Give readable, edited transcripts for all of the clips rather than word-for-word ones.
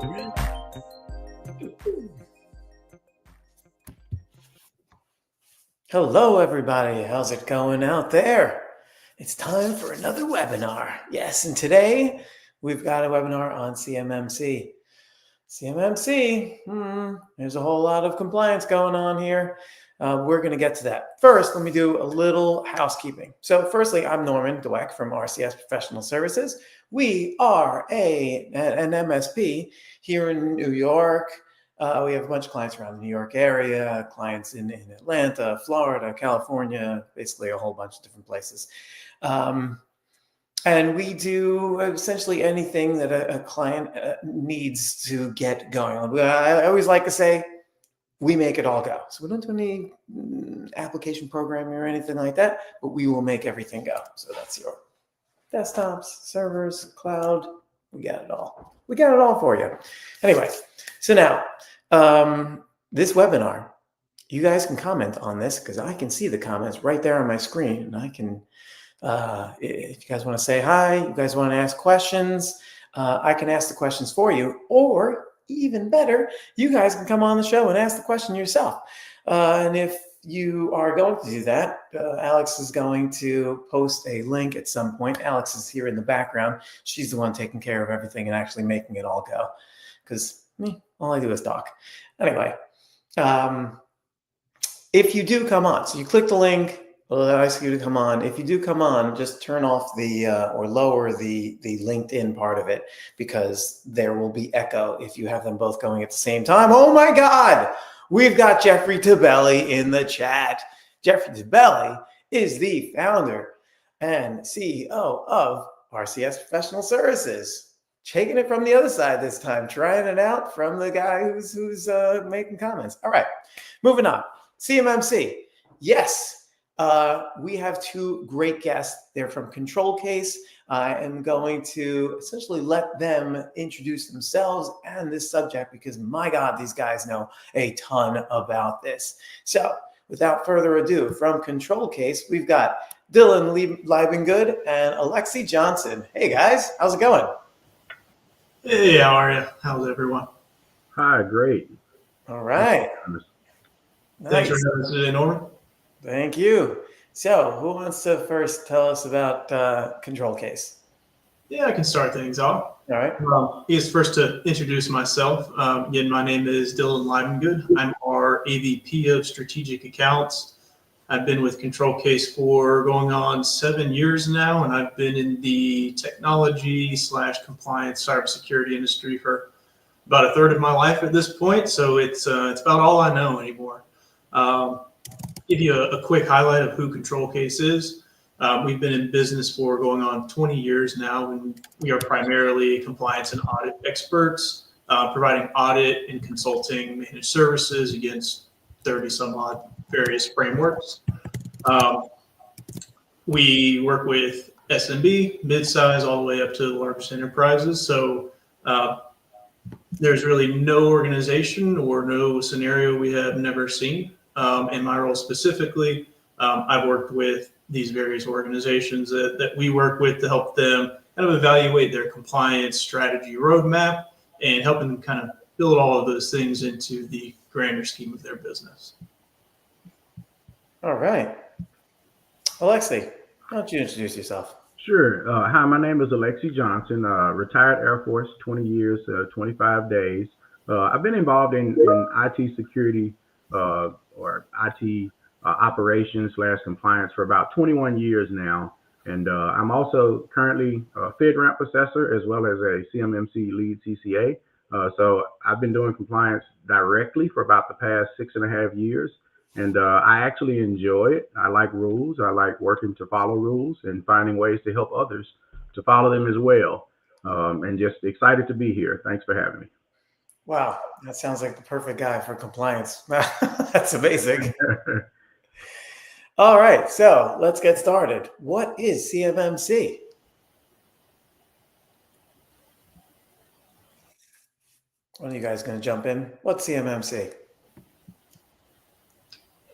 children. Hello, everybody. How's it going out there? It's time for another webinar. Yes, and today we've got a webinar on CMMC. CMMC, there's a whole lot of compliance going on here. We're going to get to that. First, let me do a little housekeeping. So firstly, I'm Norman Dweck from RCS Professional Services. We are an MSP here in New York. We have a bunch of clients around the New York area, clients in Atlanta, Florida, California, basically a whole bunch of different places. And we do essentially anything that a client needs to get going. I always like to say, we make it all go. So we don't do any application programming or anything like that, but we will make everything go. So that's your desktops, servers, cloud. We got it all. We got it all for you. Anyway, so now this webinar, you guys can comment on this because I can see the comments right there on my screen, and I can, if you guys want to say hi, you guys want to ask questions, I can ask the questions for you, or even better, you guys can come on the show and ask the question yourself. And if you are going to do that, Alex is going to post a link at some point. Alex is here in the background. She's the one taking care of everything and actually making it all go, because all I do is talk. Anyway, if you do come on, so you click the link, it'll ask you to come on. If you do come on, just turn off the or lower the LinkedIn part of it, because there will be echo if you have them both going at the same time. Oh my God, we've got Jeffrey Tabelli in the chat. Jeffrey Tabelli is the founder and CEO of RCS Professional Services. Taking it from the other side this time, trying it out from the guy who's making comments. All right, moving on. CMMC. Yes, we have two great guests. They're from ControlCase. I am going to essentially let them introduce themselves and this subject, because my God, these guys know a ton about this. So without further ado, from ControlCase, we've got Dylan Libengood and Alexy Johnson. Hey guys, how's it going? Hey, how are you? How's everyone? Hi, great. All right. Nice. Thanks for having us today, Norman. Thank you. So, who wants to first tell us about ControlCase? Yeah, I can start things off. All right. I guess first to introduce myself. Again, my name is Dylan Libengood. I'm our AVP of Strategic Accounts. I've been with ControlCase for going on 7 years now, and I've been in the technology/compliance cybersecurity industry for about a third of my life at this point. So it's about all I know anymore. Give you a quick highlight of who ControlCase is. We've been in business for going on 20 years now, and we are primarily compliance and audit experts, providing audit and consulting managed services against 30 some odd various frameworks. We work with SMB, mid-size, all the way up to the largest enterprises. So there's really no organization or no scenario we have never seen. In my role specifically, I've worked with these various organizations that we work with to help them kind of evaluate their compliance strategy roadmap and helping them kind of build all of those things into the grander scheme of their business. All right. Alexy, why don't you introduce yourself? Sure. Hi, my name is Alexy Johnson, retired Air Force, 20 years, 25 days. I've been involved in IT security or IT operations / compliance for about 21 years now. And I'm also currently a FedRAMP assessor as well as a CMMC lead CCA. So I've been doing compliance directly for about the past 6.5 years. And I actually enjoy it. I like rules. I like working to follow rules and finding ways to help others to follow them as well. And just excited to be here. Thanks for having me. Wow, that sounds like the perfect guy for compliance. That's amazing. All right, so let's get started. What is CMMC? One of you guys going to jump in? What's CMMC?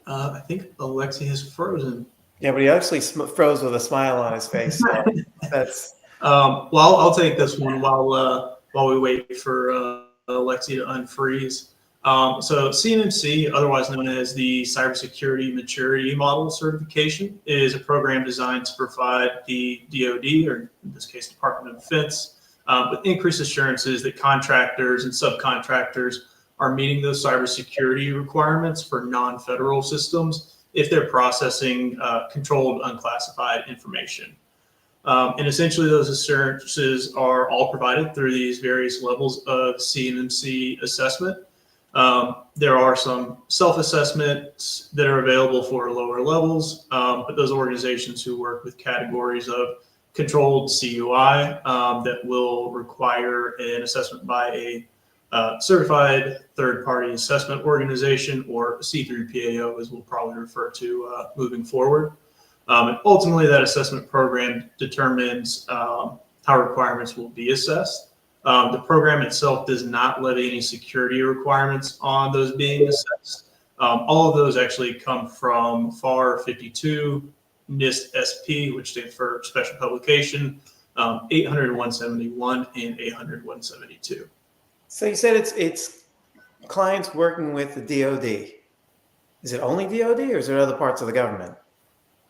I think Alexy has frozen. Yeah, but he actually froze with a smile on his face. So that's well, I'll take this one while we wait for Alexy to unfreeze. So CMMC, otherwise known as the Cybersecurity Maturity Model Certification, is a program designed to provide the DoD, or in this case, Department of Defense, with increased assurances that contractors and subcontractors are meeting those cybersecurity requirements for non-federal systems if they're processing controlled unclassified information. And essentially those assurances are all provided through these various levels of CMMC assessment. There are some self-assessments that are available for lower levels, but those organizations who work with categories of controlled CUI that will require an assessment by a certified third-party assessment organization, or C3PAO as we'll probably refer to moving forward. And ultimately that assessment program determines how requirements will be assessed. The program itself does not levy any security requirements on those being assessed. All of those actually come from FAR 52, NIST SP, which stands for Special Publication, 800-171 and 800-172. So you said it's clients working with the DoD. Is it only DoD, or is there other parts of the government?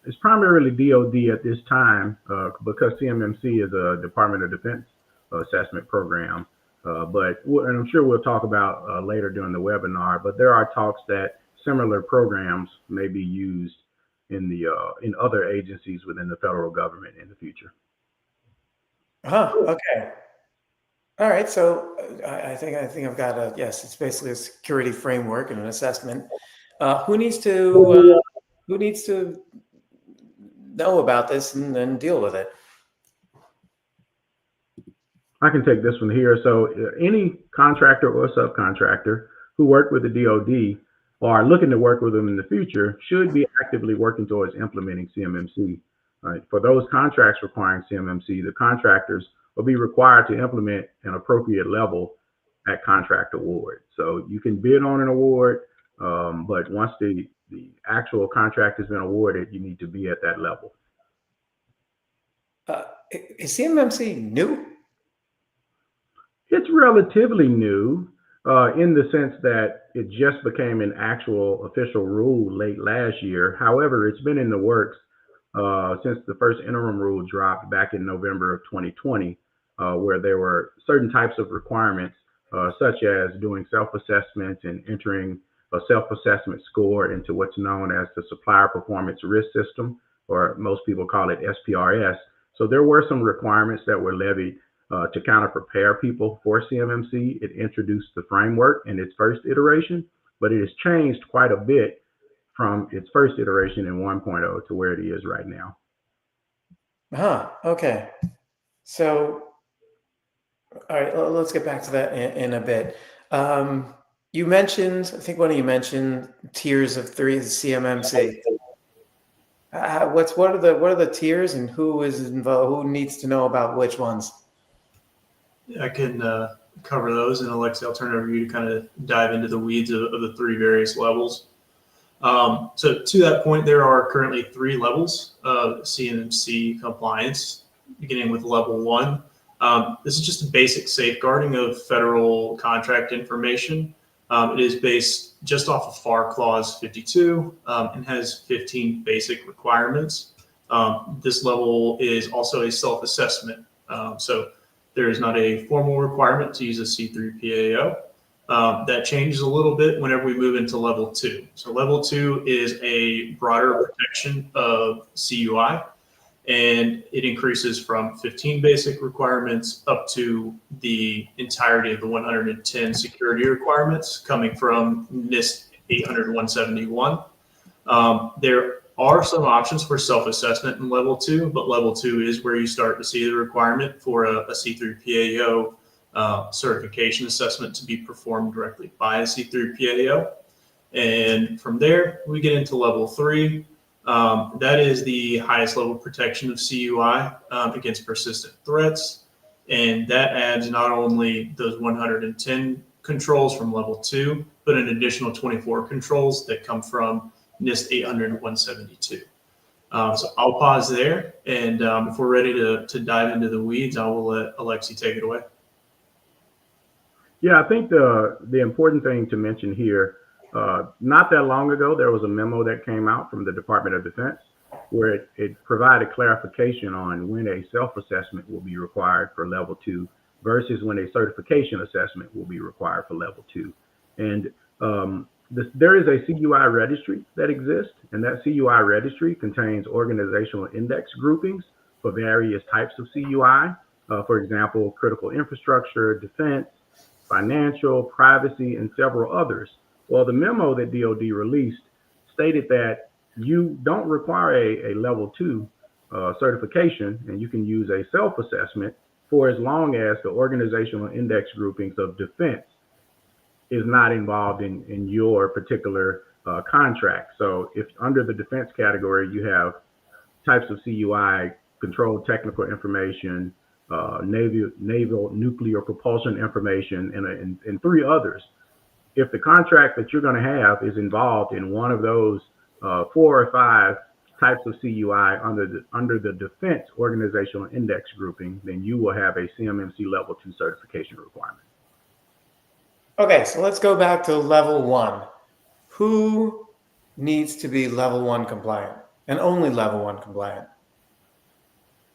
It's primarily DoD at this time because CMMC is a Department of Defense assessment program. But and I'm sure we'll talk about later during the webinar, but there are talks that similar programs may be used in other agencies within the federal government in the future. Okay. All right. So I think I've got a yes. It's basically a security framework and an assessment. Who needs to know about this and deal with it? I can take this one here. So any contractor or subcontractor who work with the DoD or are looking to work with them in the future should be actively working towards implementing CMMC. Right? For those contracts requiring CMMC, the contractors will be required to implement an appropriate level at contract award. So you can bid on an award, but once the actual contract has been awarded, you need to be at that level. Is CMMC new? It's relatively new in the sense that it just became an actual official rule late last year. However, it's been in the works since the first interim rule dropped back in November of 2020, where there were certain types of requirements, such as doing self-assessments and entering a self-assessment score into what's known as the Supplier Performance Risk System, or most people call it SPRS. So there were some requirements that were levied to kind of prepare people for CMMC. It introduced the framework in its first iteration, but it has changed quite a bit from its first iteration in 1.0 to where it is right now. Okay. So, all right, let's get back to that in a bit. You mentioned, I think one of you mentioned tiers of 3 CMMC. What are the tiers, and who is involved? Who needs to know about which ones? I can cover those, and Alexy, I'll turn it over to you to kind of dive into the weeds of the 3 various levels. So to that point, there are currently 3 levels of CMMC compliance, beginning with level 1. This is just a basic safeguarding of federal contract information. It is based just off of FAR Clause 52 and has 15 basic requirements. This level is also a self-assessment. So there is not a formal requirement to use a C3PAO. That changes a little bit whenever we move into level 2. So level 2 is a broader protection of CUI, and it increases from 15 basic requirements up to the entirety of the 110 security requirements coming from NIST 800-171. There are some options for self-assessment in level 2, but level 2 is where you start to see the requirement for a C3PAO certification assessment to be performed directly by a C3PAO. And from there, we get into level 3. That is the highest level protection of CUI against persistent threats. And that adds not only those 110 controls from level 2, but an additional 24 controls that come from NIST 800-172. So I'll pause there. And if we're ready to dive into the weeds, I will let Alexy take it away. Yeah, I think the important thing to mention here, not that long ago, there was a memo that came out from the Department of Defense where it provided clarification on when a self-assessment will be required for level 2 versus when a certification assessment will be required for level 2. And there is a CUI registry that exists, and that CUI registry contains organizational index groupings for various types of CUI. For example, critical infrastructure, defense, financial, privacy, and several others. Well, the memo that DoD released stated that you don't require a level 2 certification, and you can use a self-assessment for as long as the organizational index groupings of defense is not involved in your particular contract. So if under the defense category, you have types of CUI, controlled technical information, naval nuclear propulsion information, and three others. If the contract that you're going to have is involved in one of those 4 or 5 types of CUI under the defense organizational index grouping, then you will have a CMMC level 2 certification requirement. Okay, so let's go back to level 1. Who needs to be level 1 compliant and only level 1 compliant?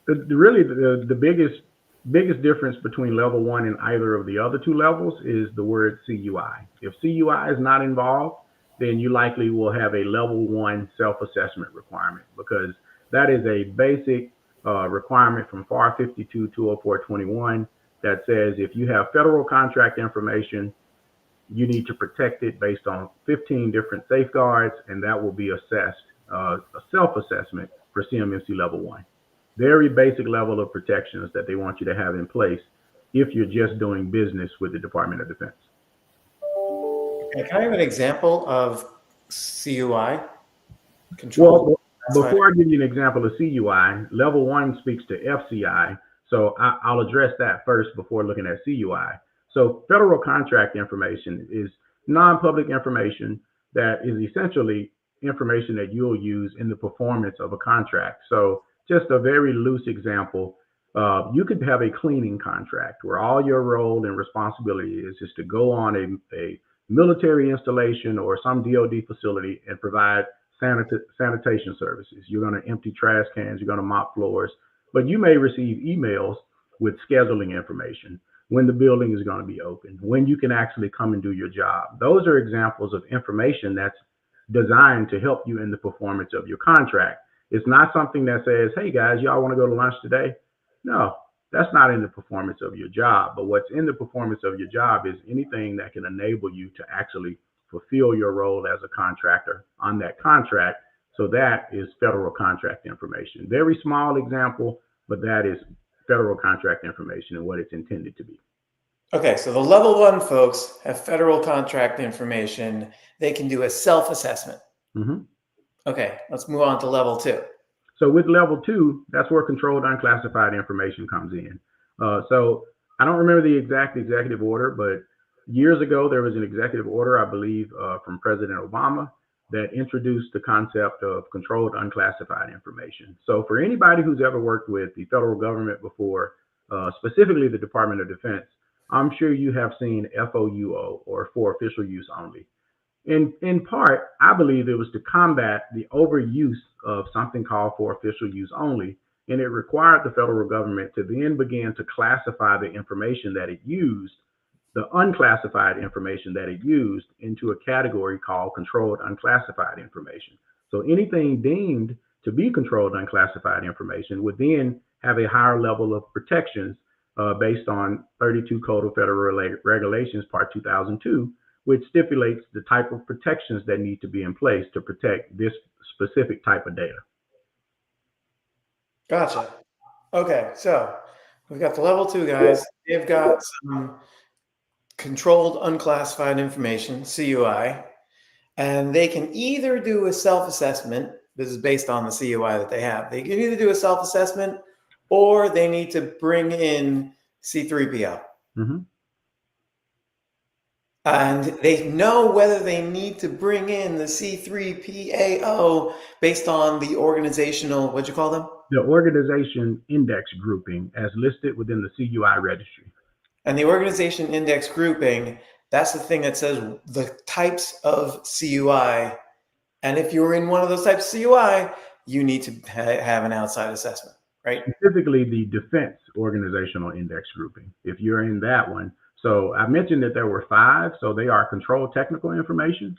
Really, the biggest difference between level 1 and either of the other 2 levels is the word CUI. If CUI is not involved, then you likely will have a level 1 self-assessment requirement, because that is a basic requirement from FAR 52-204-21 that says if you have federal contract information, you need to protect it based on 15 different safeguards, and that will be assessed, a self-assessment for CMMC level 1. Very basic level of protections that they want you to have in place if you're just doing business with the Department of Defense. Okay, can I have an example of CUI? Control. Well, before I give you an example of CUI, level 1 speaks to FCI, so I'll address that first before looking at CUI. So federal contract information is non-public information that is essentially information that you'll use in the performance of a contract. So just a very loose example, you could have a cleaning contract where all your role and responsibility is just to go on a military installation or some DoD facility and provide sanitation services. You're going to empty trash cans, you're going to mop floors, but you may receive emails with scheduling information, when the building is going to be open, when you can actually come and do your job. Those are examples of information that's designed to help you in the performance of your contract. It's not something that says, hey guys, y'all want to go to lunch today? No, that's not in the performance of your job. But what's in the performance of your job is anything that can enable you to actually fulfill your role as a contractor on that contract. So that is federal contract information. Very small example, but that is federal contract information and what it's intended to be. Okay, so the level 1 folks have federal contract information. They can do a self-assessment. Mm-hmm. Okay, let's move on to level 2. So with level 2, that's where controlled unclassified information comes in. So I don't remember the exact executive order, but years ago, there was an executive order, I believe, from President Obama that introduced the concept of controlled unclassified information. So for anybody who's ever worked with the federal government before, specifically the Department of Defense, I'm sure you have seen FOUO, or for official use only. In part, I believe it was to combat the overuse of something called for official use only, and it required the federal government to then begin to classify the information that it used, the unclassified information that it used, into a category called controlled unclassified information. So anything deemed to be controlled unclassified information would then have a higher level of protections based on 32 Code of Federal Regulations, Part 2002, which stipulates the type of protections that need to be in place to protect this specific type of data. Gotcha. Okay, so we've got the level 2 guys. They've got some controlled unclassified information, CUI, and they can either do a self-assessment. This is based on the CUI that they have. They can either do a self-assessment or they need to bring in C3PO. Mm-hmm. And they know whether they need to bring in the C3PAO based on the organizational, what'd you call them? The organization index grouping as listed within the CUI registry. And the organization index grouping, that's the thing that says the types of CUI. And if you're in one of those types of CUI, you need to have an outside assessment, right? Specifically, the defense organizational index grouping, if you're in that one. So I mentioned that there were 5. So they are control technical information,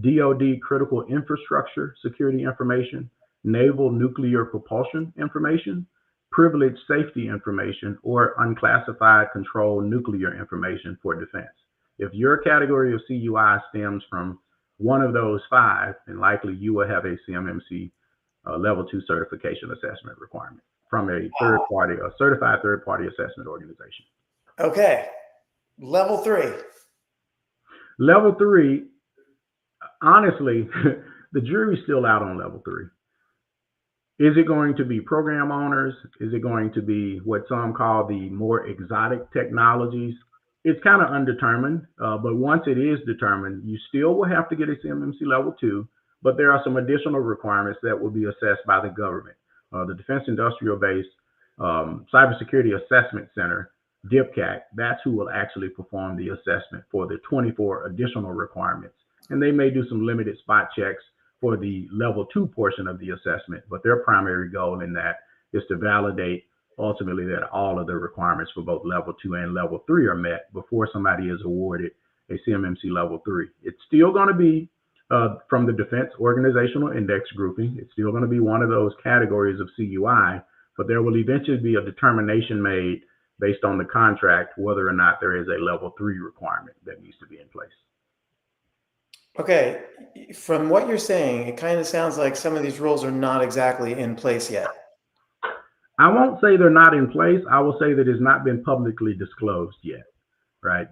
DoD critical infrastructure security information, naval nuclear propulsion information, privileged safety information, or unclassified control nuclear information for defense. If your category of CUI stems from one of those 5, then likely you will have a CMMC level 2 certification assessment requirement from a third party, a certified third party assessment organization. Okay. Level 3. Level 3, honestly, the jury's still out on level 3. Is it going to be program owners? Is it going to be what some call the more exotic technologies? It's kind of undetermined, but once it is determined, you still will have to get a CMMC level 2, but there are some additional requirements that will be assessed by the government. The Defense Industrial Base Cybersecurity Assessment Center, DIPCAC, that's who will actually perform the assessment for the 24 additional requirements. And they may do some limited spot checks for the level 2 portion of the assessment, but their primary goal in that is to validate ultimately that all of the requirements for both level 2 and level 3 are met before somebody is awarded a CMMC level 3. It's still going to be from the Defense Organizational Index grouping. It's still going to be one of those categories of CUI, but there will eventually be a determination made based on the contract whether or not there is a level 3 requirement that needs to be in place. Okay, from what you're saying, it kind of sounds like some of these rules are not exactly in place yet. I won't say they're not in place. I will say that it's not been publicly disclosed yet, right?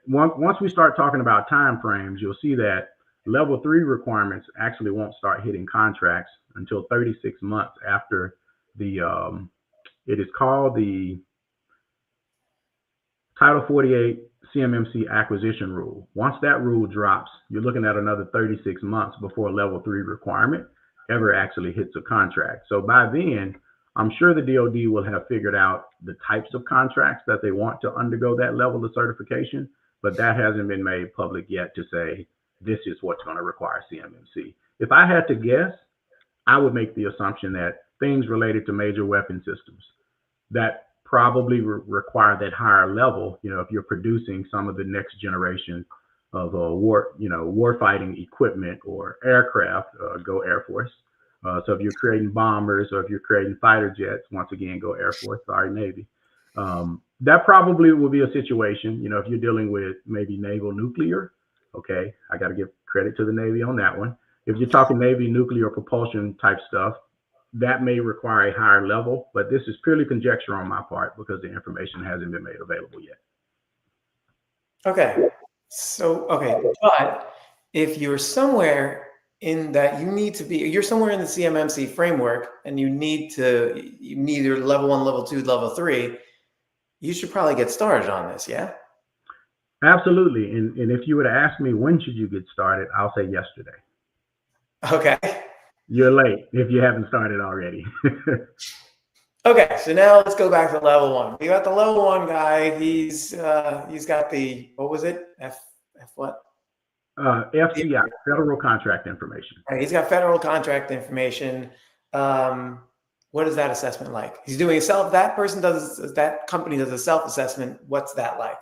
Once we start talking about timeframes, you'll see that level 3 requirements actually won't start hitting contracts until 36 months after the, it is called the Title 48 CMMC acquisition rule. Once that rule drops, you're looking at another 36 months before a level 3 requirement ever actually hits a contract. So by then, I'm sure the DoD will have figured out the types of contracts that they want to undergo that level of certification, but that hasn't been made public yet to say, this is what's going to require CMMC. If I had to guess, I would make the assumption that things related to major weapon systems that probably require that higher level, if you're producing some of the next generation of warfighting equipment or aircraft, go Air Force. So if you're creating bombers or if you're creating fighter jets, once again, go Air Force, sorry, Navy. That probably will be a situation, if you're dealing with maybe naval nuclear, okay, I got to give credit to the Navy on that one. If you're talking Navy nuclear propulsion type stuff, that may require a higher level, but this is purely conjecture on my part because the information hasn't been made available yet. Okay, but if you're somewhere in that you're somewhere in the CMMC framework and you need either level 1, level 2, level 3, you should probably get started on this, yeah? Absolutely. And if you were to ask me, when should you get started? I'll say yesterday. Okay. You're late if you haven't started already. Okay, so now let's go back to level 1. We got the level 1 guy. He's got the, what was it? F what? FCI, Federal Contract Information. Right, he's got federal contract information. What is that assessment like? He's doing that company does a self-assessment. What's that like?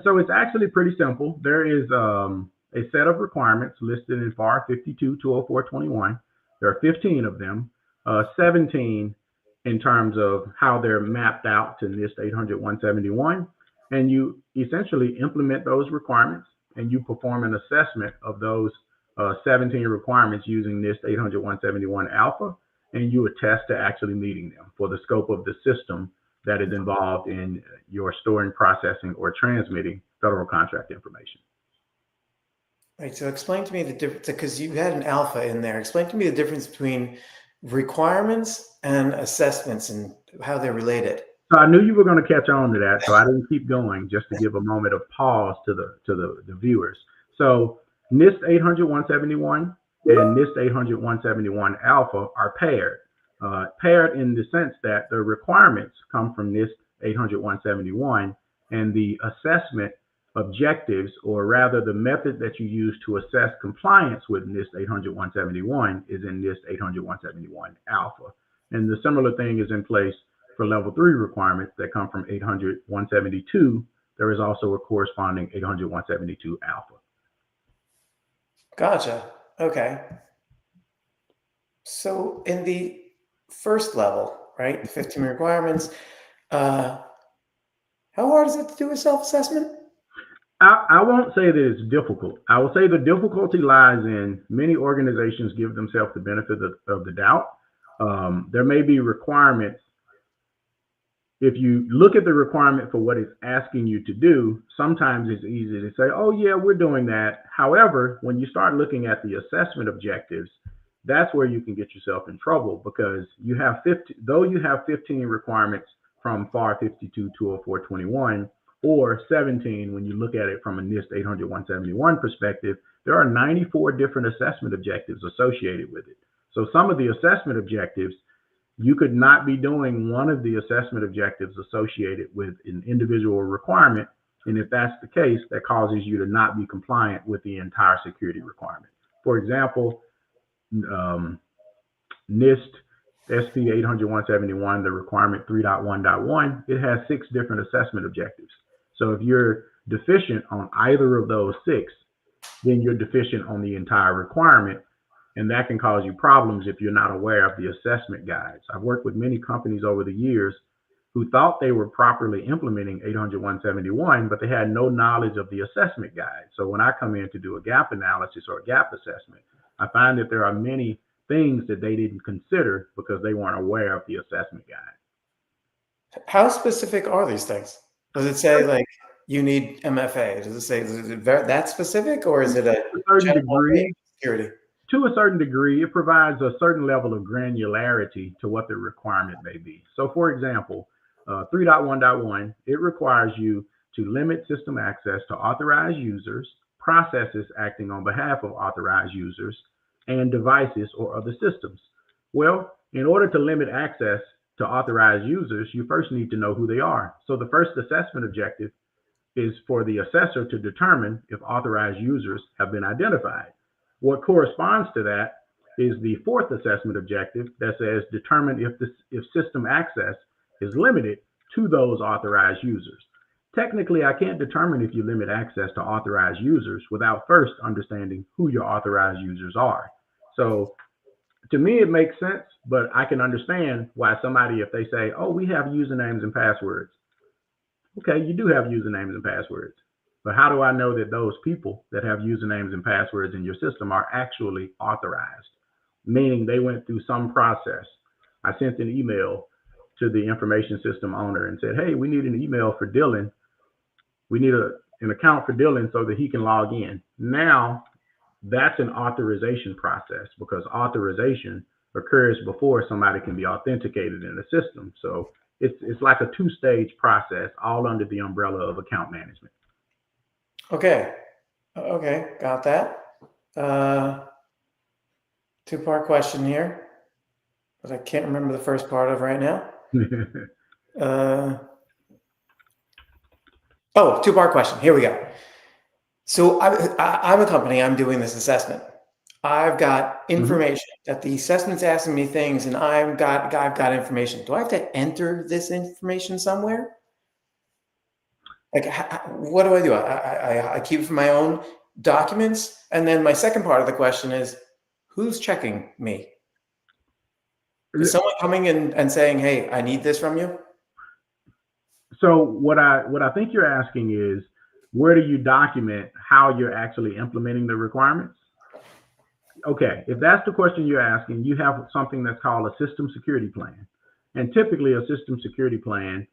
So it's actually pretty simple. There is a set of requirements listed in FAR 52-204-21. There are 15 of them, 17 in terms of how they're mapped out to NIST 800-171. And you essentially implement those requirements and you perform an assessment of those 17 requirements using NIST 800-171 alpha, and you attest to actually meeting them for the scope of the system that is involved in your storing, processing, or transmitting federal contract information. Right. So explain to me the difference, because you had an alpha in there. Explain to me the difference between requirements and assessments and how they're related. So I knew you were going to catch on to that, so I didn't keep going just to give a moment of pause to the viewers. So NIST 800-171 and NIST 800-171 alpha are paired. Paired in the sense that the requirements come from NIST 800-171, and the assessment objectives, or rather the method that you use to assess compliance with NIST 800-171 is in NIST 800-171 Alpha. And the similar thing is in place for level 3 requirements that come from 800-172. There is also a corresponding 800-172 Alpha. Gotcha. Okay. So in the first level, right, the 15 requirements, how hard is it to do a self-assessment? I won't say that it's difficult. I will say the difficulty lies in many organizations give themselves the benefit of the doubt. There may be requirements. If you look at the requirement for what it's asking you to do, sometimes it's easy to say, oh yeah, we're doing that. However, when you start looking at the assessment objectives, that's where you can get yourself in trouble, because you have 15 requirements from FAR 52 20421, or 17 when you look at it from a NIST 800-171 perspective, there are 94 different assessment objectives associated with it. So some of the assessment objectives, you could not be doing one of the assessment objectives associated with an individual requirement. And if that's the case, that causes you to not be compliant with the entire security requirement. For example, NIST SP 800-171, the requirement 3.1.1, it has 6 different assessment objectives. So if you're deficient on either of those 6, then you're deficient on the entire requirement. And that can cause you problems if you're not aware of the assessment guides. I've worked with many companies over the years who thought they were properly implementing 800-171, but they had no knowledge of the assessment guide. So when I come in to do a gap analysis or a gap assessment, I find that there are many things that they didn't consider because they weren't aware of the assessment guide. How specific are these things? Does it say like you need MFA? Does it say that specific, or is it a certain degree? Security? To a certain degree, it provides a certain level of granularity to what the requirement may be. So for example, 3.1.1, it requires you to limit system access to authorized users, processes acting on behalf of authorized users, and devices or other systems. Well, in order to limit access to authorized users, you first need to know who they are. So the first assessment objective is for the assessor to determine if authorized users have been identified. What corresponds to that is the fourth assessment objective that says determine if system access is limited to those authorized users. Technically, I can't determine if you limit access to authorized users without first understanding who your authorized users are. So to me, it makes sense, but I can understand why somebody, if they say, oh, we have usernames and passwords. Okay, you do have usernames and passwords. But how do I know that those people that have usernames and passwords in your system are actually authorized? Meaning they went through some process. I sent an email to the information system owner and said, hey, we need an email for Dylan. We need an account for Dylan so that he can log in. Now, that's an authorization process, because authorization occurs before somebody can be authenticated in the system. So it's like a 2-stage process, all under the umbrella of account management. Okay. Okay. Got that. 2-part question here, but I can't remember the first part of right now. 2-part question. Here we go. So I'm a company, I'm doing this assessment. I've got information that the assessment's asking me things, and I've got information. Do I have to enter this information somewhere? Like, what do I do? I keep it for my own documents. And then my second part of the question is, who's checking me? Is someone coming in and saying, hey, I need this from you? So what I think you're asking is, where do you document how you're actually implementing the requirements? Okay, if that's the question you're asking, you have something that's called a system security plan. And typically a system security plan,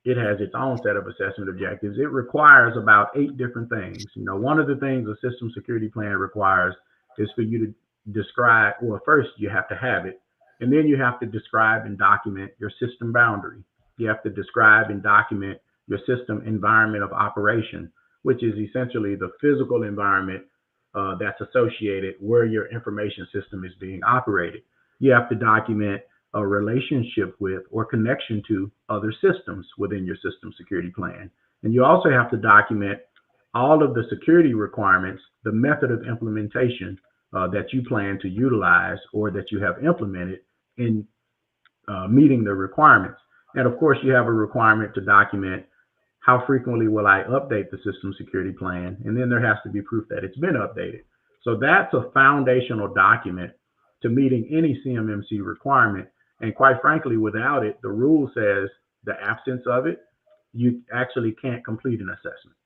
it has its own set of assessment objectives. It requires about 8 different things. You know, one of the things a system security plan requires is for you to describe, well, first you have to have it, and then you have to describe and document your system boundary. You have to describe and document your system environment of operation, which is essentially the physical environment that's associated where your information system is being operated. You have to document a relationship with or connection to other systems within your system security plan. And you also have to document all of the security requirements, the method of implementation that you plan to utilize or that you have implemented in meeting the requirements. And of course, you have a requirement to document how frequently will I update the system security plan, and then there has to be proof that it's been updated. So that's a foundational document to meeting any CMMC requirement. And quite frankly, without it, the rule says the absence of it, you actually can't complete an assessment.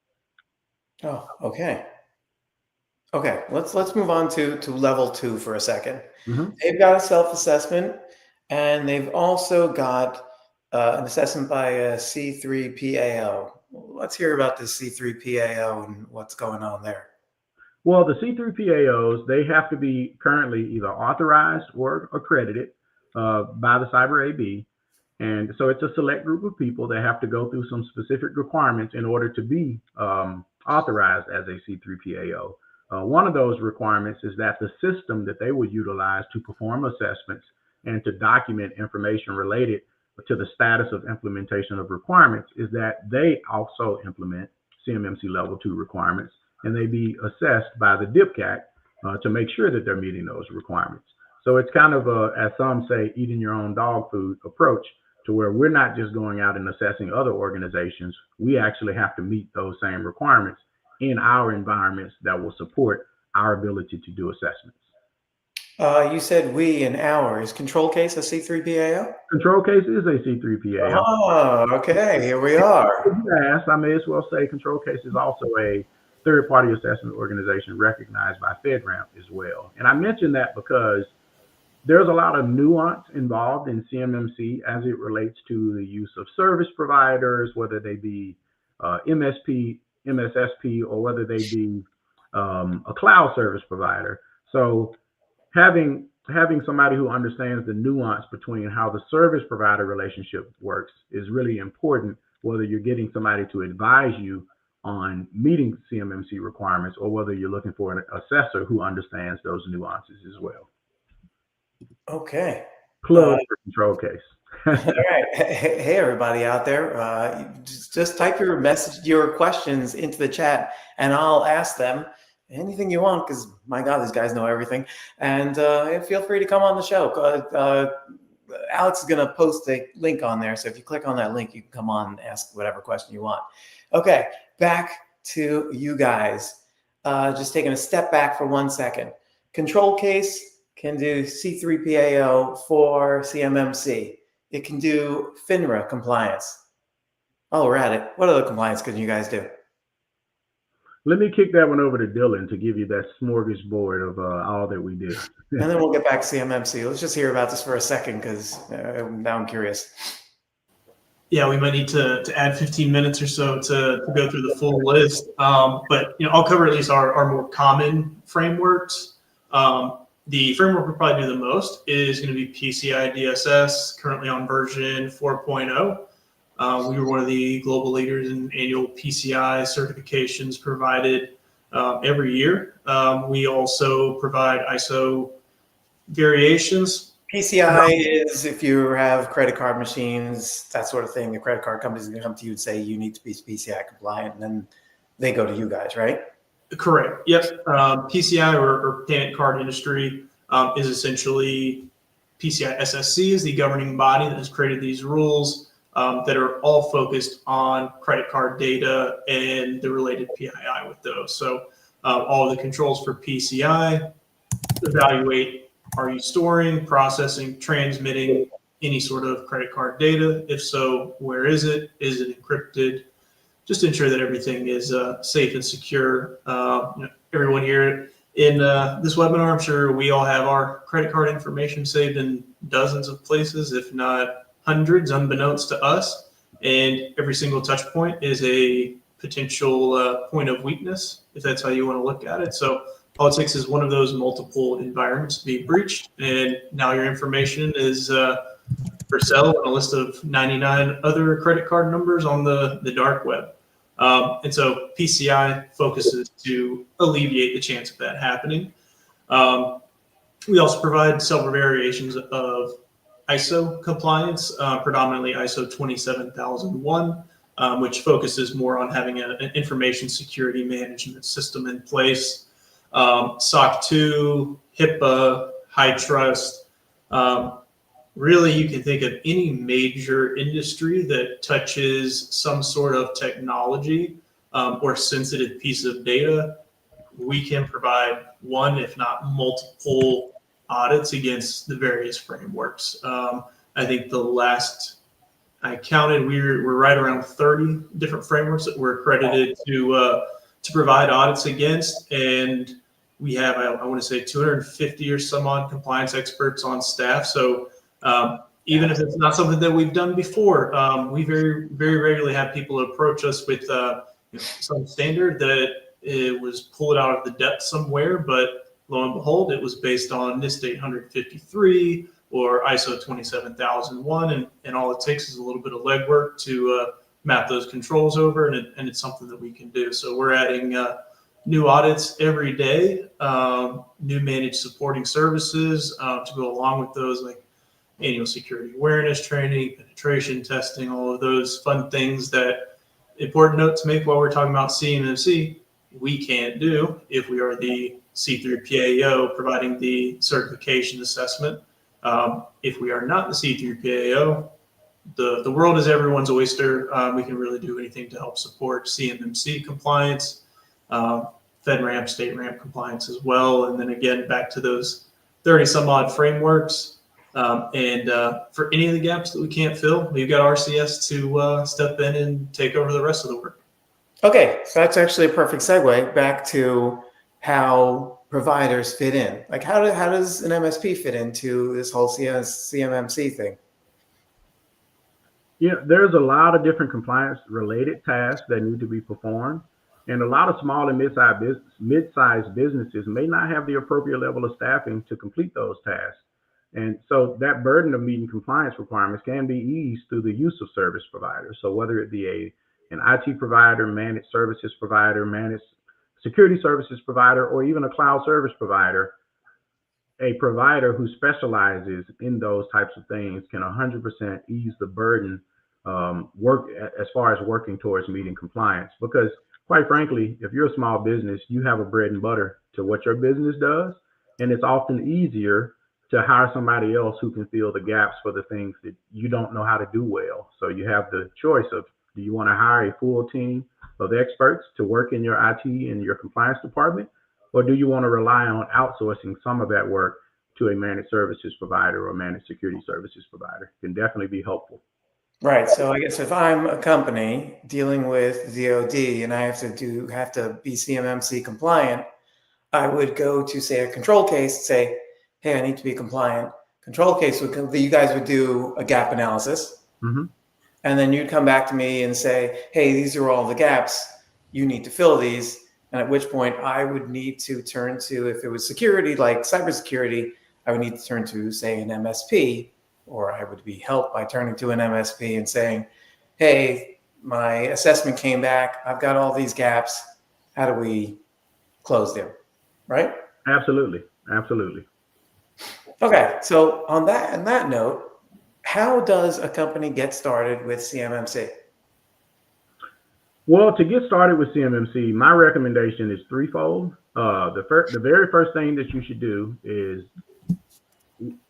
Oh, okay. Okay, let's move on to level 2 for a second. Mm-hmm. They've got a self-assessment, and they've also got an assessment by a C3PAO. Let's hear about this C3PAO and what's going on there. Well, the C3PAOs, they have to be currently either authorized or accredited by the Cyber AB. And so it's a select group of people that have to go through some specific requirements in order to be authorized as a C3PAO. One of those requirements is that the system that they would utilize to perform assessments and to document information related to the status of implementation of requirements is that they also implement CMMC level 2 requirements, and they be assessed by the DIPCAC to make sure that they're meeting those requirements. So it's kind of a, as some say, eating your own dog food approach, to where we're not just going out and assessing other organizations. We actually have to meet those same requirements in our environments that will support our ability to do assessments. You said we and our. Is ControlCase a C3PAO? ControlCase is a C3PAO. Oh, okay. Here we are. Yes, I may as well say ControlCase is also a third-party assessment organization recognized by FedRAMP as well. And I mention that because there's a lot of nuance involved in CMMC as it relates to the use of service providers, whether they be MSP, MSSP, or whether they be a cloud service provider. So having somebody who understands the nuance between how the service provider relationship works is really important, whether you're getting somebody to advise you on meeting CMMC requirements or whether you're looking for an assessor who understands those nuances as well. Okay. Plug for ControlCase. All right. Hey, everybody out there, just type your message, your questions into the chat, and I'll ask them anything you want, because my God, these guys know everything. And feel free to come on the show. Alex is going to post a link on there. So if you click on that link, you can come on and ask whatever question you want. Okay, back to you guys. Just taking a step back for 1 second. ControlCase can do C3PAO for CMMC. It can do FINRA compliance. Oh, we're at it. What other compliance can you guys do? Let me kick that one over to Dylan to give you that smorgasbord of all that we did. And then we'll get back to CMMC. Let's just hear about this for a second, because now I'm curious. Yeah, we might need to add 15 minutes or so to go through the full list. But I'll cover at least our more common frameworks. The framework we'll probably do the most is going to be PCI DSS, currently on version 4.0. We were one of the global leaders in annual PCI certifications provided every year. We also provide ISO variations. PCI is if you have credit card machines, that sort of thing. The credit card companies are going to come to you and say you need to be PCI compliant, and then they go to you guys, right? Correct. Yep. PCI or payment card industry is essentially PCI SSC is the governing body that has created these rules that are all focused on credit card data and the related PII with those. So all of the controls for PCI evaluate, are you storing, processing, transmitting any sort of credit card data? If so, where is it? Is it encrypted? Just to ensure that everything is safe and secure. Everyone here in this webinar, I'm sure we all have our credit card information saved in dozens of places, if not hundreds, unbeknownst to us. And every single touch point is a potential point of weakness, if that's how you want to look at it. So politics is one of those multiple environments to be breached. And now your information is for sale on a list of 99 other credit card numbers on the dark web. And so PCI focuses to alleviate the chance of that happening. We also provide several variations of ISO compliance, predominantly ISO 27001, which focuses more on having an information security management system in place. SOC 2, HIPAA, high trust. Really, you can think of any major industry that touches some sort of technology or sensitive piece of data. We can provide one, if not multiple, audits against the various frameworks. I think the last I counted, we're right around 30 different frameworks that we're accredited to provide audits against, and we have I want to say 250 or some odd compliance experts on staff. So even if it's not something that we've done before, we very regularly have people approach us with some standard that it was pulled out of the depth somewhere, but lo and behold, it was based on NIST 853 or ISO 27001, and all it takes is a little bit of legwork to map those controls over, and it's something that we can do. So we're adding new audits every day, new managed supporting services to go along with those, like annual security awareness training, penetration testing, all of those fun things that, important note to make while we're talking about CMMC, we can't do if we are the C3PAO providing the certification assessment. If we are not the C3PAO, the world is everyone's oyster. We can really do anything to help support CMMC compliance, FedRAMP, state ramp compliance as well. And then again, back to those 30 some odd frameworks. And for any of the gaps that we can't fill, we've got RCS to step in and take over the rest of the work. Okay, so that's actually a perfect segue back to how providers fit in. Like how does an MSP fit into this whole CMMC thing? Yeah, there's a lot of different compliance related tasks that need to be performed. And a lot of small and mid-sized businesses may not have the appropriate level of staffing to complete those tasks. And so that burden of meeting compliance requirements can be eased through the use of service providers. So whether it be an IT provider, managed services provider, managed security services provider, or even a cloud service provider, a provider who specializes in those types of things can 100% ease the burden work as far as working towards meeting compliance. Because quite frankly, if you're a small business, you have a bread and butter to what your business does. And it's often easier to hire somebody else who can fill the gaps for the things that you don't know how to do well. So you have the choice of, do you want to hire a full team of experts to work in your IT and your compliance department? Or do you want to rely on outsourcing some of that work to a managed services provider or managed security services provider? It can definitely be helpful. Right. So I guess if I'm a company dealing with DoD and I have to be CMMC compliant, I would go to, say, a ControlCase, say, hey, I need to be compliant. ControlCase you guys would do a gap analysis. Mm-hmm. And then you'd come back to me and say, hey, these are all the gaps. You need to fill these. And at which point I would need to turn to, if it was security, like cybersecurity, I would need to turn to, say, an MSP, or I would be helped by turning to an MSP and saying, hey, my assessment came back. I've got all these gaps. How do we close them? Right? Absolutely. Absolutely. Okay. So on that note, how does a company get started with CMMC? Well, to get started with CMMC, my recommendation is threefold. The very first thing that you should do is,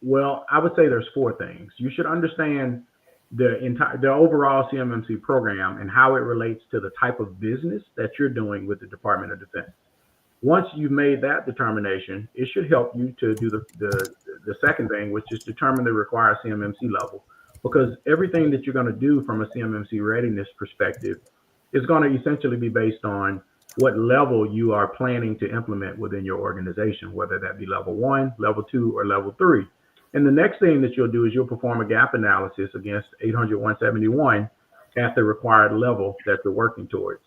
well, I would say there's four things. You should understand the overall CMMC program and how it relates to the type of business that you're doing with the Department of Defense. Once you've made that determination, it should help you to do the second thing, which is determine the required CMMC level, because everything that you're going to do from a CMMC readiness perspective is going to essentially be based on what level you are planning to implement within your organization, whether that be level 1, level 2, or level 3. And the next thing that you'll do is you'll perform a gap analysis against 800-171 at the required level that you're working towards.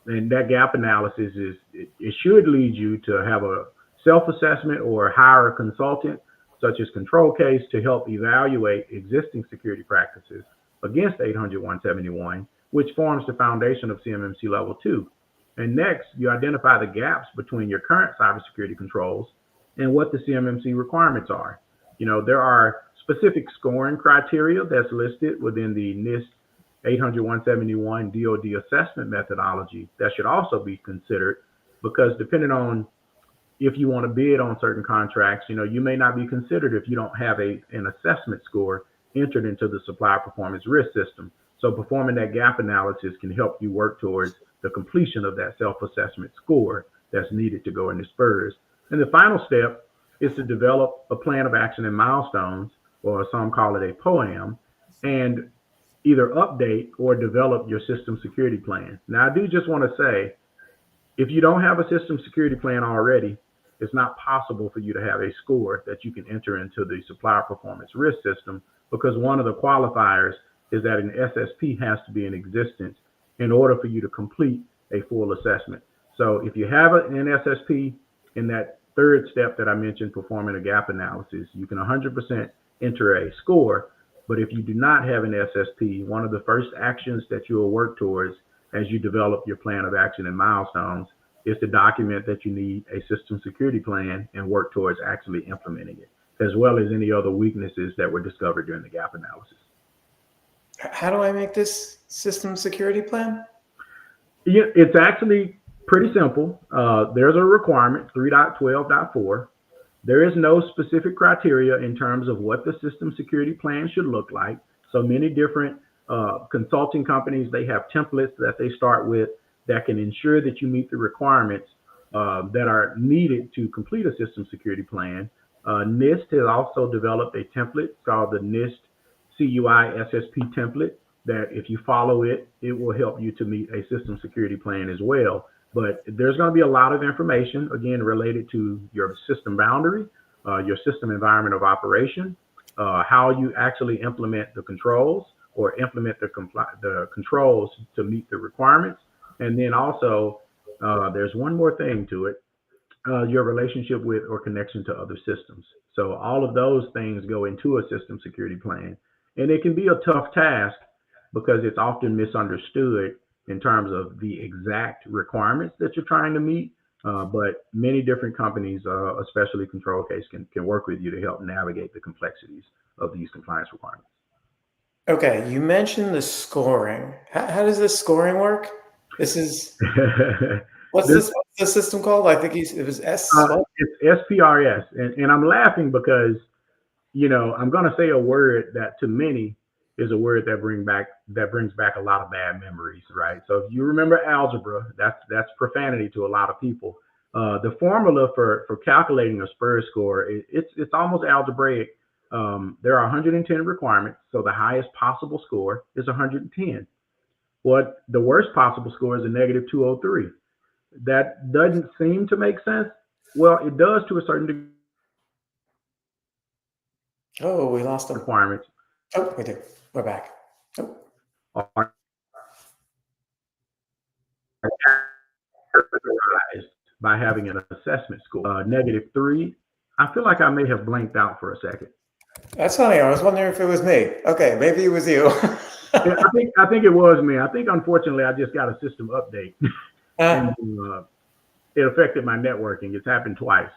And that gap analysis it should lead you to have a self-assessment or hire a consultant such as ControlCase to help evaluate existing security practices against 800-171, which forms the foundation of CMMC level 2. And next, you identify the gaps between your current cybersecurity controls and what the CMMC requirements are. You know, there are specific scoring criteria that's listed within the NIST 800-171 DoD assessment methodology that should also be considered, because depending on if you want to bid on certain contracts, you may not be considered if you don't have an assessment score entered into the supplier performance risk system. So performing that gap analysis can help you work towards the completion of that self-assessment score that's needed to go into SPURS. And the final step is to develop a plan of action and milestones, or some call it a POAM, and either update or develop your system security plan. Now, I do just want to say, if you don't have a system security plan already, it's not possible for you to have a score that you can enter into the supplier performance risk system, because one of the qualifiers is that an SSP has to be in existence in order for you to complete a full assessment. So if you have an SSP in that third step that I mentioned, performing a gap analysis, you can 100% enter a score. But if you do not have an SSP, one of the first actions that you will work towards as you develop your plan of action and milestones is to document that you need a system security plan and work towards actually implementing it, as well as any other weaknesses that were discovered during the gap analysis. How do I make this system security plan? Yeah, it's actually pretty simple. There's a requirement, 3.12.4. There is no specific criteria in terms of what the system security plan should look like. So many different consulting companies, they have templates that they start with that can ensure that you meet the requirements that are needed to complete a system security plan. NIST has also developed a template called the NIST CUI SSP template that if you follow it, it will help you to meet a system security plan as well. But there's going to be a lot of information, again, related to your system boundary, your system environment of operation, how you actually implement the controls or implement the controls to meet the requirements. And then also, there's one more thing to it, your relationship with or connection to other systems. So all of those things go into a system security plan. And it can be a tough task because it's often misunderstood in terms of the exact requirements that you're trying to meet. But many different companies, especially ControlCase, can work with you to help navigate the complexities of these compliance requirements. Okay, you mentioned the scoring. How does this scoring work? This is what's the system called? I think it was It's SPRS, and I'm laughing because I'm going to say a word that to many is a word that brings back a lot of bad memories, right? So if you remember algebra, that's profanity to a lot of people. The formula for calculating a SPURS score, it's almost algebraic. There are 110 requirements, so the highest possible score is 110. What the worst possible score is a negative 203. That doesn't seem to make sense. Well, it does to a certain degree. Oh, we lost them. Requirements. Oh, we did. We're back. Oh. Are by having an assessment score, -3. I feel like I may have blanked out for a second. That's funny. I was wondering if it was me. Okay, maybe it was you. Yeah, I think it was me. I think unfortunately I just got a system update, and it affected my networking. It's happened twice.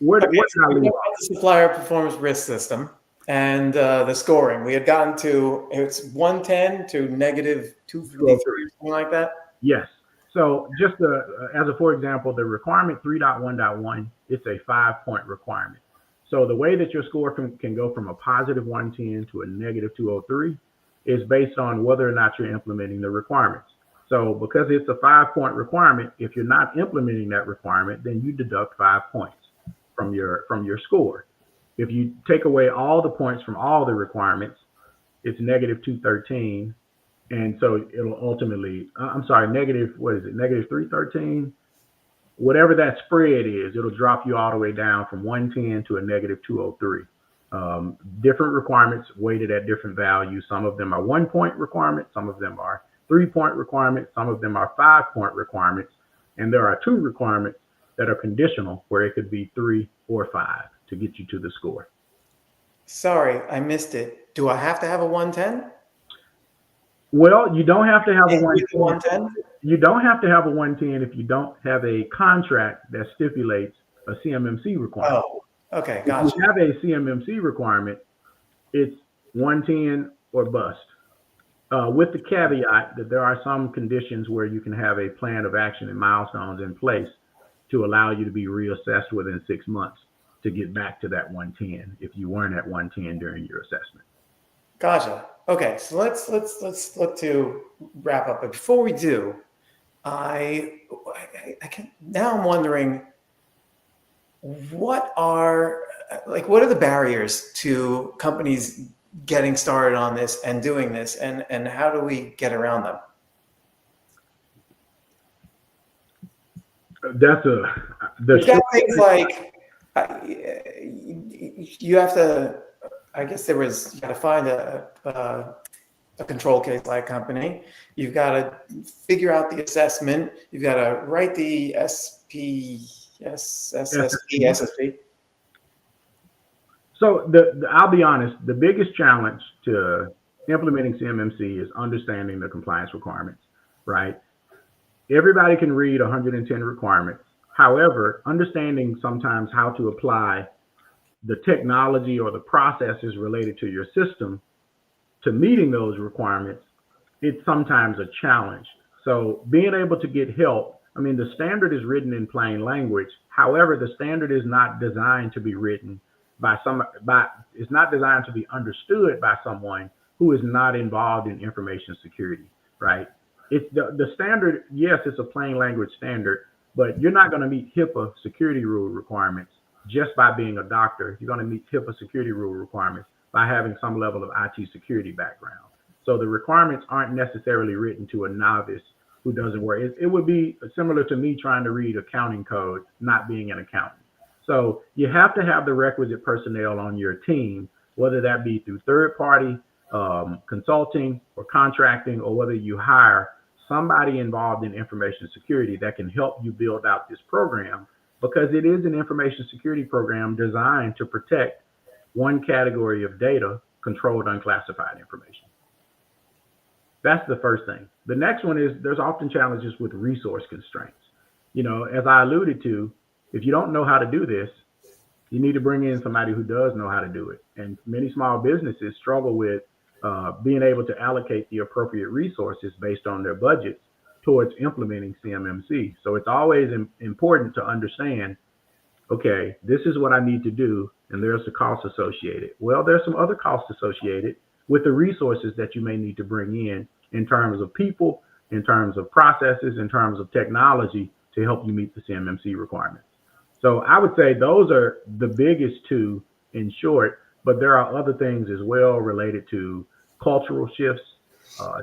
Where did I leave off? The supplier performance risk system and the scoring. We had gotten to, it's 110 to negative 253, something like that. Yes. So just as a for example, the requirement 3.1.1, it's a 5-point requirement. So the way that your score can go from a positive 110 to a negative 203 is based on whether or not you're implementing the requirements. So because it's a 5-point requirement, if you're not implementing that requirement, then you deduct 5 points from your score. If you take away all the points from all the requirements, it's negative 213. And so it'll ultimately, negative 313. Whatever that spread is, it'll drop you all the way down from 110 to a negative 203. Different requirements weighted at different values. Some of them are 1-point requirements. Some of them are 3-point requirements. Some of them are 5-point requirements. And there are 2 requirements that are conditional, where it could be 3 or 5 to get you to the score. Sorry, I missed it. Do I have to have a 110? Well, you don't have to have a 110. You don't have to have a 110 if you don't have a contract that stipulates a CMMC requirement. Oh, okay, gotcha. If you have a CMMC requirement, it's 110 or bust. With the caveat that there are some conditions where you can have a plan of action and milestones in place to allow you to be reassessed within 6 months to get back to that 110 if you weren't at 110 during your assessment. Gotcha. Okay, so let's look to wrap up. But before we do, I can, now I'm wondering, what are the barriers to companies getting started on this and doing this, and how do we get around them? You've got things like you have to. I guess you got to find a control case like company. You've got to figure out the assessment. You've got to write the SSP. So I'll be honest, the biggest challenge to implementing CMMC is understanding the compliance requirements, right? Everybody can read 110 requirements. However, understanding sometimes how to apply the technology or the processes related to your system to meeting those requirements, it's sometimes a challenge. So being able to get help, I mean, the standard is written in plain language. However, the standard is not designed to be written it's not designed to be understood by someone who is not involved in information security, right? It's the standard, yes, it's a plain language standard, but you're not going to meet HIPAA security rule requirements just by being a doctor. You're going to meet HIPAA security rule requirements by having some level of IT security background. So the requirements aren't necessarily written to a novice who doesn't work. It would be similar to me trying to read accounting code, not being an accountant. So you have to have the requisite personnel on your team, whether that be through third party consulting or contracting, or whether you hire somebody involved in information security that can help you build out this program, because it is an information security program designed to protect one category of data, controlled unclassified information. That's the first thing. The next one is there's often challenges with resource constraints. You know, as I alluded to, if you don't know how to do this, you need to bring in somebody who does know how to do it. And many small businesses struggle with being able to allocate the appropriate resources based on their budgets towards implementing CMMC. So it's always important to understand, okay, this is what I need to do, and there's the cost associated. Well, there's some other costs associated with the resources that you may need to bring in terms of people, in terms of processes, in terms of technology to help you meet the CMMC requirements. So I would say those are the biggest two in short, but there are other things as well related to cultural shifts,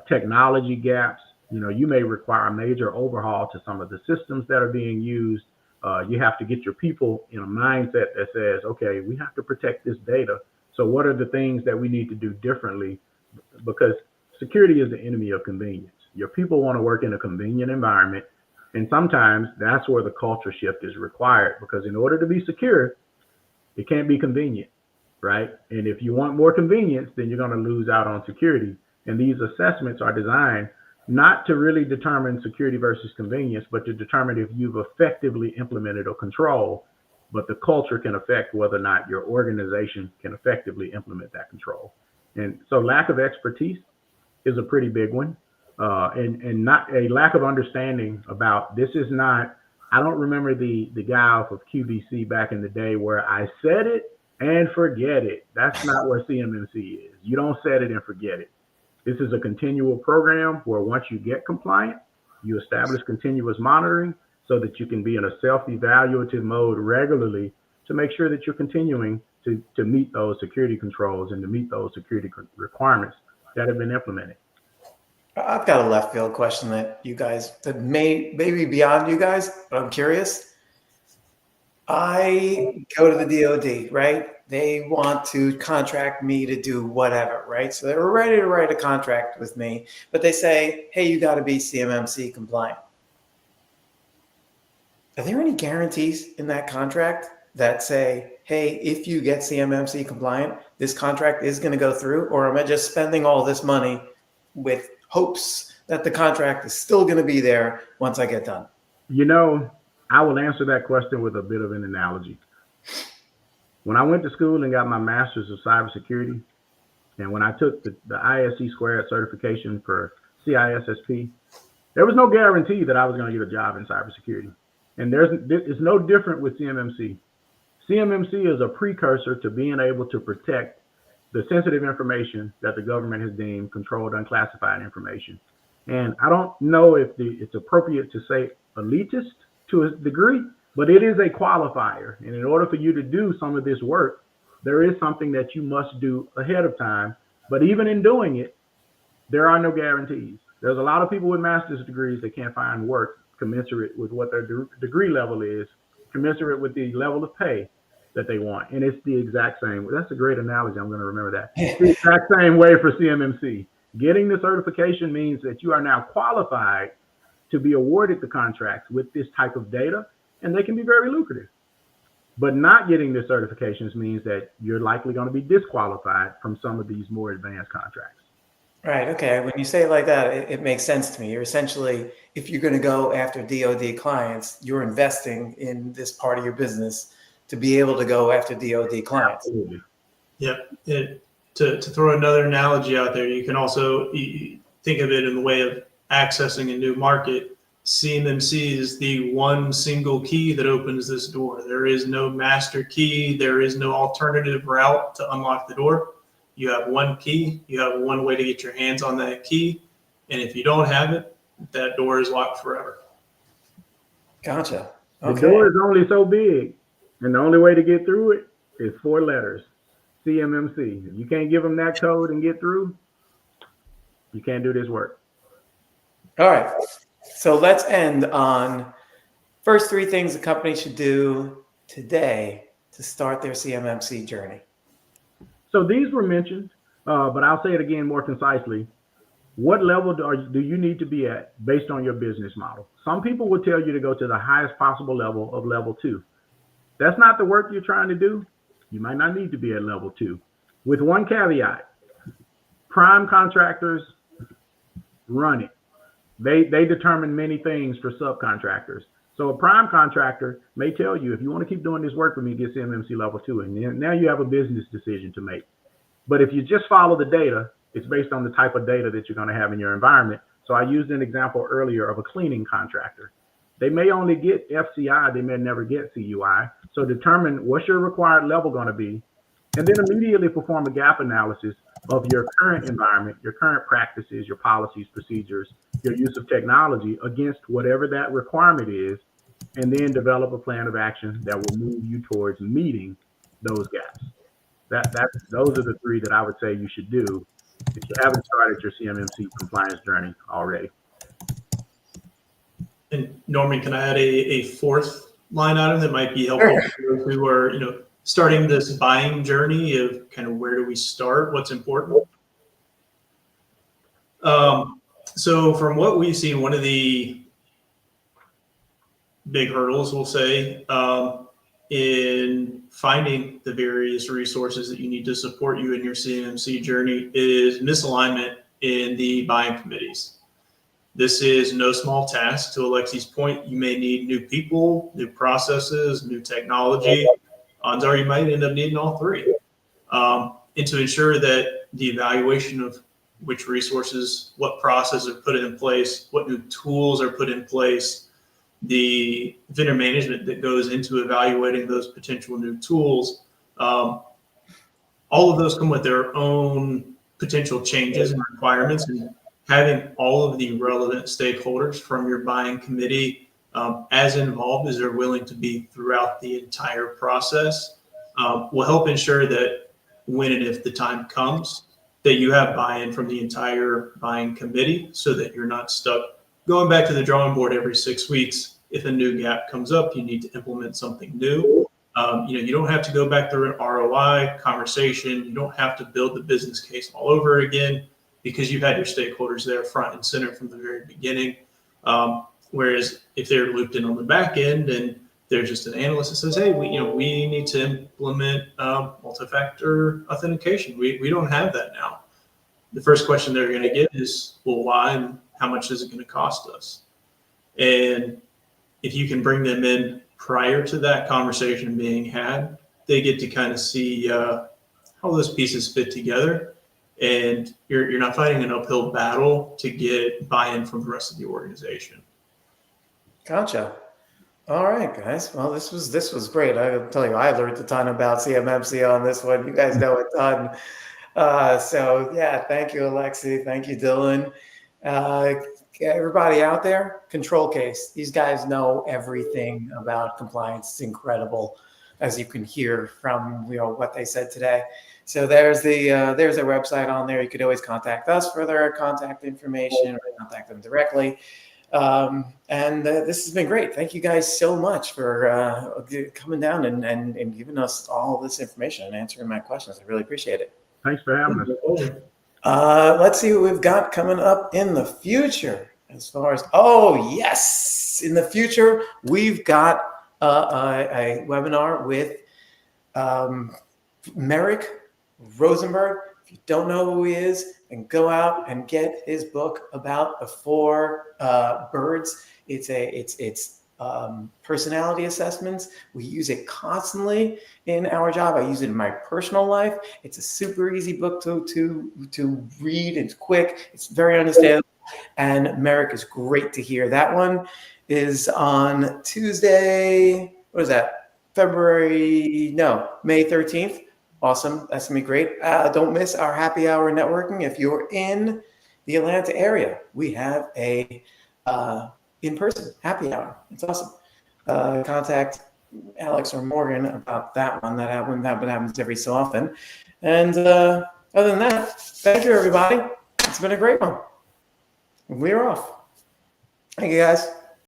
technology gaps. You know, you may require a major overhaul to some of the systems that are being used. You have to get your people in a mindset that says, okay, we have to protect this data. So what are the things that we need to do differently? Because security is the enemy of convenience. Your people want to work in a convenient environment. And sometimes that's where the culture shift is required, because in order to be secure, it can't be convenient, right? And if you want more convenience, then you're going to lose out on security. And these assessments are designed not to really determine security versus convenience, but to determine if you've effectively implemented a control, but the culture can affect whether or not your organization can effectively implement that control. And so lack of expertise is a pretty big one. And not a lack of understanding about this is not, I don't remember the guy off of QVC back in the day where I said it and forget it. That's not what CMMC is. You don't set it and forget it. This is a continual program where once you get compliant, you establish continuous monitoring so that you can be in a self-evaluative mode regularly to make sure that you're continuing to meet those security controls and to meet those security requirements that have been implemented. I've got a left field question that you guys, that may be beyond you guys, but I'm curious. I go to the DOD, right? They want to contract me to do whatever, right? So they're ready to write a contract with me, but they say, hey, you got to be CMMC compliant. Are there any guarantees in that contract that say, hey, if you get CMMC compliant, this contract is going to go through? Or am I just spending all this money with hopes that the contract is still going to be there once I get done? You know, I will answer that question with a bit of an analogy. When I went to school and got my master's of cybersecurity, And when I took the ISC squared certification for CISSP, there was no guarantee that I was going to get a job in cybersecurity. And it's no different with CMMC. CMMC is a precursor to being able to protect the sensitive information that the government has deemed controlled unclassified information. And I don't know if it's appropriate to say elitist to a degree, but it is a qualifier. And in order for you to do some of this work, there is something that you must do ahead of time. But even in doing it, there are no guarantees. There's a lot of people with master's degrees that can't find work commensurate with what their degree level is, commensurate with the level of pay that they want. And it's the exact same. That's a great analogy. I'm going to remember that. It's the exact same way for CMMC. Getting the certification means that you are now qualified to be awarded the contracts with this type of data, and they can be very lucrative. But not getting the certifications means that you're likely going to be disqualified from some of these more advanced contracts. Right. Okay. When you say it like that, it makes sense to me. You're essentially, if you're going to go after DoD clients, you're investing in this part of your business to be able to go after DoD clients. Absolutely. Yep. To throw another analogy out there, you can also think of it in the way of accessing a new market. CMMC is the one single key that opens this door. There is no master key. There is no alternative route to unlock the door. You have one key. You have one way to get your hands on that key. And if you don't have it, that door is locked forever. Gotcha. Okay. The door is only so big, and the only way to get through it is 4 letters. CMMC. If you can't give them that code and get through, you can't do this work. All right. So let's end on first 3 things a company should do today to start their CMMC journey. So these were mentioned, but I'll say it again more concisely. What level do you need to be at based on your business model? Some people will tell you to go to the highest possible level of level 2. That's not the work you're trying to do. You might not need to be at level 2. With one caveat, prime contractors run it. They determine many things for subcontractors. So a prime contractor may tell you, if you want to keep doing this work with me, get CMMC level 2. And now you have a business decision to make. But if you just follow the data, it's based on the type of data that you're going to have in your environment. So I used an example earlier of a cleaning contractor. They may only get FCI, they may never get CUI. So determine what's your required level going to be, and then immediately perform a gap analysis of your current environment, your current practices, your policies, procedures, your use of technology against whatever that requirement is, and then develop a plan of action that will move you towards meeting those gaps. Those are the 3 that I would say you should do if you haven't started your CMMC compliance journey already. And Norman, can I add a 4th line item that might be helpful for those who are, starting this buying journey of kind of where do we start, what's important? So from what we've seen, one of the big hurdles, we'll say, in finding the various resources that you need to support you in your CMMC journey is misalignment in the buying committees. This is no small task. To Alexy's point, you may need new people, new processes, new technology. Odds are you might end up needing all 3. And to ensure that the evaluation of which resources, what processes are put in place, what new tools are put in place, the vendor management that goes into evaluating those potential new tools, all of those come with their own potential changes and requirements, and having all of the relevant stakeholders from your buying committee as involved as they're willing to be throughout the entire process will help ensure that when and if the time comes, that you have buy-in from the entire buying committee, so that you're not stuck going back to the drawing board every 6 weeks. If a new gap comes up, you need to implement something new. You don't have to go back through an ROI conversation. You don't have to build the business case all over again, because you've had your stakeholders there front and center from the very beginning. Whereas if they're looped in on the back end and they're just an analyst that says, hey, we need to implement multi-factor authentication. We don't have that now. The first question they're going to get is, well, why, and how much is it going to cost us? And if you can bring them in prior to that conversation being had, they get to kind of see how those pieces fit together. and you're not fighting an uphill battle to get buy-in from the rest of the organization. Gotcha. All right, guys. Well, this was great. I'll tell you, I learned a ton about CMMC on this one. You guys know a ton. So yeah, thank you, Alexy. Thank you, Dylan. Everybody out there, ControlCase. These guys know everything about compliance. It's incredible, as you can hear from what they said today. So there's their website on there. You could always contact us for their contact information or contact them directly. And this has been great. Thank you guys so much for coming down and giving us all this information and answering my questions. I really appreciate it. Thanks for having us. Let's see what we've got coming up in the future. As far as, yes, in the future, we've got a webinar with Merrick Rosenberg. If you don't know who he is, then go out and get his book about the 4 birds. It's personality assessments. We use it constantly in our job. I use it in my personal life. It's a super easy book to read. It's quick. It's very understandable. And Merrick is great to hear. That one is on Tuesday. What is that? May 13th. Awesome. That's going to be great. Don't miss our happy hour networking. If you're in the Atlanta area, we have a in-person happy hour. It's awesome. Contact Alex or Morgan about that one. That happens every so often. And other than that, thank you, everybody. It's been a great one. We're off. Thank you, guys.